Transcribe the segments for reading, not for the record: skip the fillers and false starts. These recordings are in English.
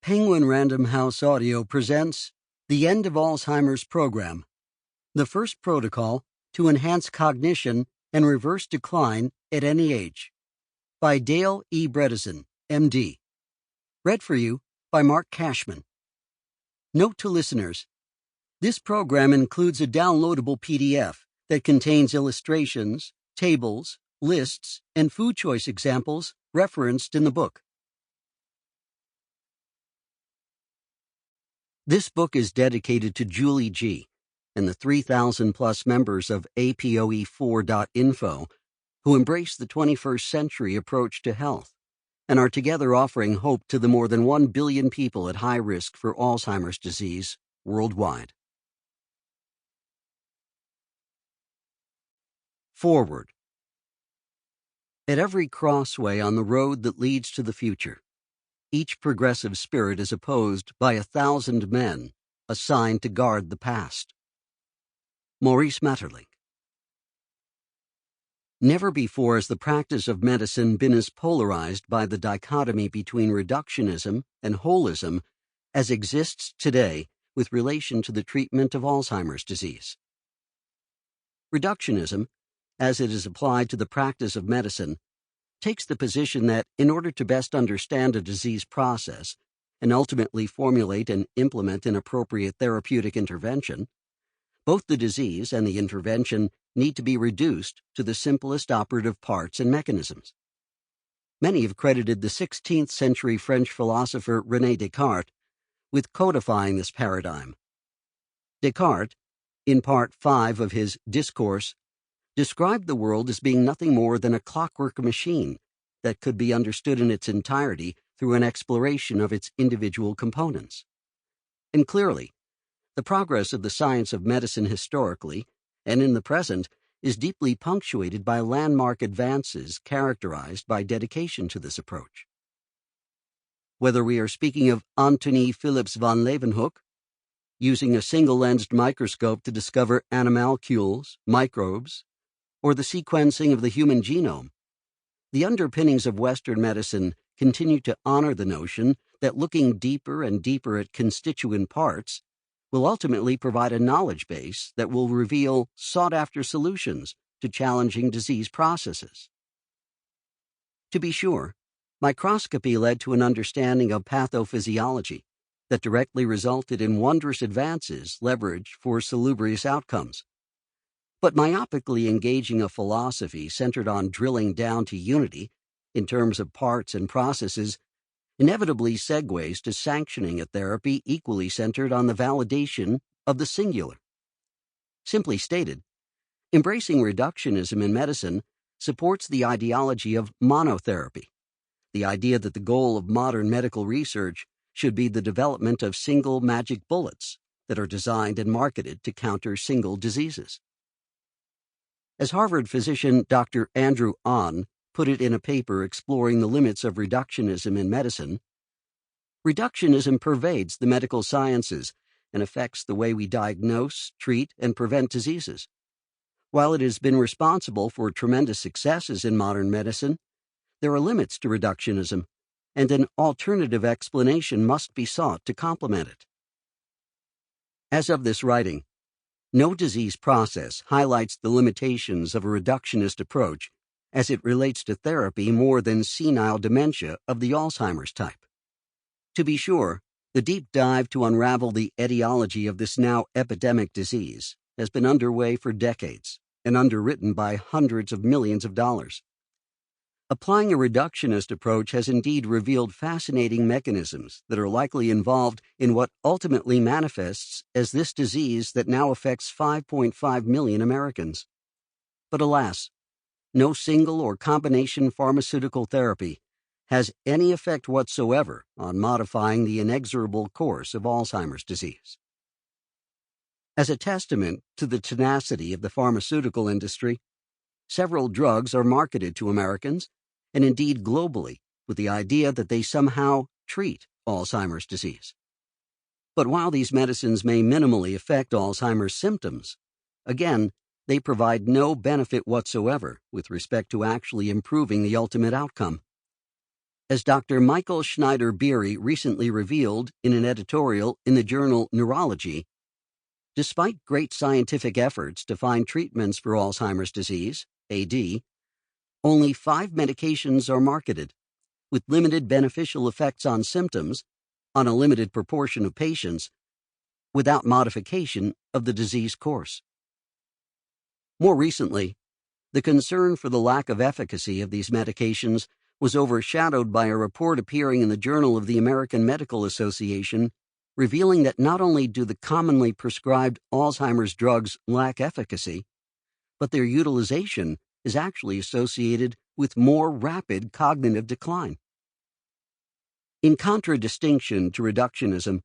Penguin Random House Audio presents The End of Alzheimer's Program, the first protocol to enhance cognition and reverse decline at any age, by Dale E. Bredesen, M.D. Read for you by Marc Cashman. Note to listeners, this program includes a downloadable PDF that contains illustrations, tables, lists, and food choice examples referenced in the book. This book is dedicated to Julie G. and the 3,000-plus members of APOE4.info who embrace the 21st century approach to health and are together offering hope to the more than 1 billion people at high risk for Alzheimer's disease worldwide. Forward. At every crossway on the road that leads to the future, each progressive spirit is opposed by 1,000 men assigned to guard the past. Maurice Maeterlinck. Never before has the practice of medicine been as polarized by the dichotomy between reductionism and holism as exists today with relation to the treatment of Alzheimer's disease. Reductionism, as it is applied to the practice of medicine, takes the position that in order to best understand a disease process and ultimately formulate and implement an appropriate therapeutic intervention, both the disease and the intervention need to be reduced to the simplest operative parts and mechanisms. Many have credited the 16th century French philosopher René Descartes with codifying this paradigm. Descartes, in part 5 of his Discourse, described the world as being nothing more than a clockwork machine that could be understood in its entirety through an exploration of its individual components. And clearly, the progress of the science of medicine historically, and in the present, is deeply punctuated by landmark advances characterized by dedication to this approach. Whether we are speaking of Antony Philips von Leeuwenhoek, using a single-lensed microscope to discover animalcules, microbes, or the sequencing of the human genome, the underpinnings of Western medicine continue to honor the notion that looking deeper and deeper at constituent parts will ultimately provide a knowledge base that will reveal sought-after solutions to challenging disease processes. To be sure, microscopy led to an understanding of pathophysiology that directly resulted in wondrous advances leveraged for salubrious outcomes. But myopically engaging a philosophy centered on drilling down to unity in terms of parts and processes inevitably segues to sanctioning a therapy equally centered on the validation of the singular. Simply stated, embracing reductionism in medicine supports the ideology of monotherapy, the idea that the goal of modern medical research should be the development of single magic bullets that are designed and marketed to counter single diseases. As Harvard physician Dr. Andrew Ahn put it in a paper exploring the limits of reductionism in medicine, reductionism pervades the medical sciences and affects the way we diagnose, treat, and prevent diseases. While it has been responsible for tremendous successes in modern medicine, there are limits to reductionism, and an alternative explanation must be sought to complement it. As of this writing, no disease process highlights the limitations of a reductionist approach as it relates to therapy more than senile dementia of the Alzheimer's type. To be sure, the deep dive to unravel the etiology of this now epidemic disease has been underway for decades and underwritten by hundreds of millions of dollars. Applying a reductionist approach has indeed revealed fascinating mechanisms that are likely involved in what ultimately manifests as this disease that now affects 5.5 million Americans. But alas, no single or combination pharmaceutical therapy has any effect whatsoever on modifying the inexorable course of Alzheimer's disease. As a testament to the tenacity of the pharmaceutical industry, several drugs are marketed to Americans, and indeed globally, with the idea that they somehow treat Alzheimer's disease. But while these medicines may minimally affect Alzheimer's symptoms, again, they provide no benefit whatsoever with respect to actually improving the ultimate outcome. As Dr. Michael Schneider-Beery recently revealed in an editorial in the journal Neurology, despite great scientific efforts to find treatments for Alzheimer's disease, AD, only 5 medications are marketed, with limited beneficial effects on symptoms on a limited proportion of patients, without modification of the disease course. More recently, the concern for the lack of efficacy of these medications was overshadowed by a report appearing in the Journal of the American Medical Association revealing that not only do the commonly prescribed Alzheimer's drugs lack efficacy, but their utilization is actually associated with more rapid cognitive decline. In contradistinction to reductionism,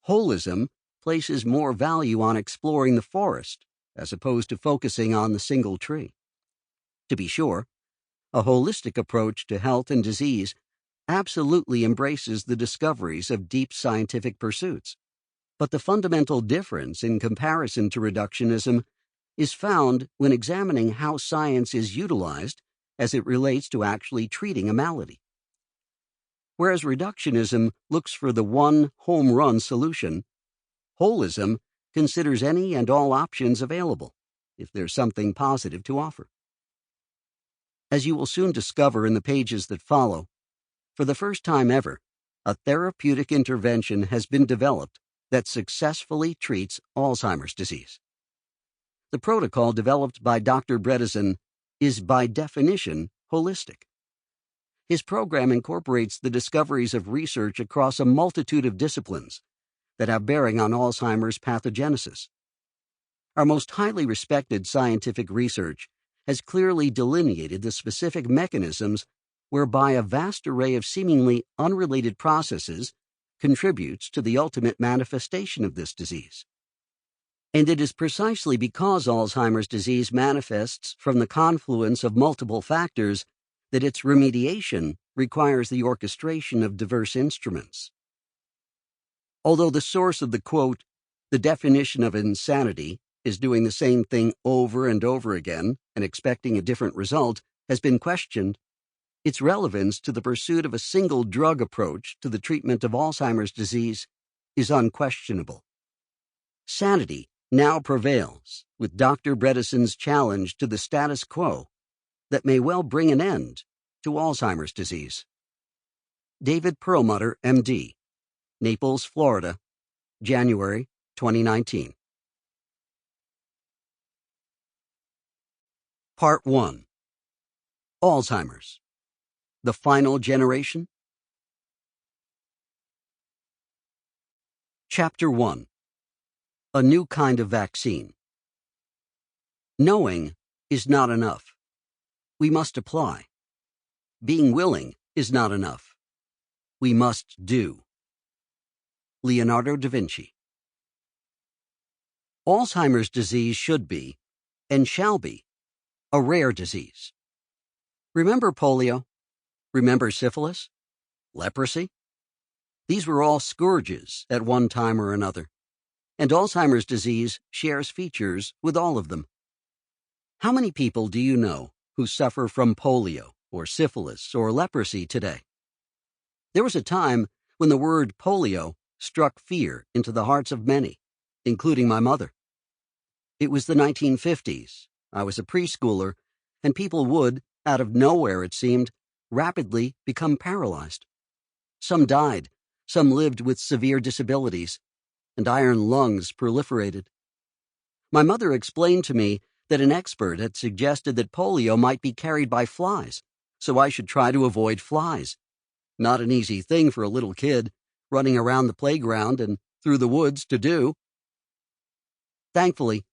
holism places more value on exploring the forest as opposed to focusing on the single tree. To be sure, a holistic approach to health and disease absolutely embraces the discoveries of deep scientific pursuits, but the fundamental difference in comparison to reductionism is found when examining how science is utilized as it relates to actually treating a malady. Whereas reductionism looks for the one home run solution, holism considers any and all options available, if there's something positive to offer. As you will soon discover in the pages that follow, for the first time ever, a therapeutic intervention has been developed that successfully treats Alzheimer's disease. The protocol developed by Dr. Bredesen is by definition holistic. His program incorporates the discoveries of research across a multitude of disciplines that have bearing on Alzheimer's pathogenesis. Our most highly respected scientific research has clearly delineated the specific mechanisms whereby a vast array of seemingly unrelated processes contributes to the ultimate manifestation of this disease. And it is precisely because Alzheimer's disease manifests from the confluence of multiple factors that its remediation requires the orchestration of diverse instruments. Although the source of the quote, "the definition of insanity is doing the same thing over and over again and expecting a different result," has been questioned, its relevance to the pursuit of a single drug approach to the treatment of Alzheimer's disease is unquestionable. Sanity now prevails with Dr. Bredesen's challenge to the status quo that may well bring an end to Alzheimer's disease. David Perlmutter, M.D., Naples, Florida, January 2019. Part 1. Alzheimer's. The Final Generation? Chapter 1. A New Kind of Vaccine. Knowing is not enough. We must apply. Being willing is not enough. We must do. Leonardo da Vinci. Alzheimer's disease should be, and shall be, a rare disease. Remember polio? Remember syphilis? Leprosy? These were all scourges at one time or another, and Alzheimer's disease shares features with all of them. How many people do you know who suffer from polio or syphilis or leprosy today? There was a time when the word polio struck fear into the hearts of many, including my mother. It was the 1950s. I was a preschooler, and people would, out of nowhere it seemed, rapidly become paralyzed. Some died, some lived with severe disabilities, and iron lungs proliferated. My mother explained to me that an expert had suggested that polio might be carried by flies, so I should try to avoid flies. Not an easy thing for a little kid, running around the playground and through the woods to do. Thankfully,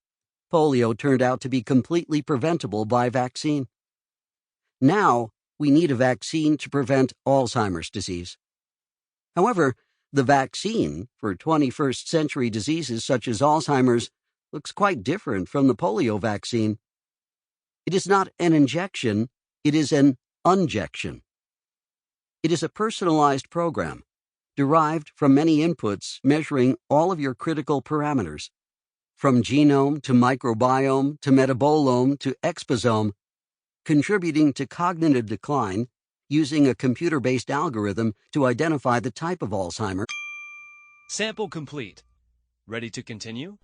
polio turned out to be completely preventable by vaccine. Now, we need a vaccine to prevent Alzheimer's disease. However, the vaccine for 21st century diseases such as Alzheimer's looks quite different from the polio vaccine. It is not an injection, it is an unjection. It is a personalized program, derived from many inputs measuring all of your critical parameters, from genome to microbiome to metabolome to exposome, contributing to cognitive decline using a computer-based algorithm to identify the type of Alzheimer. Sample complete. Ready to continue?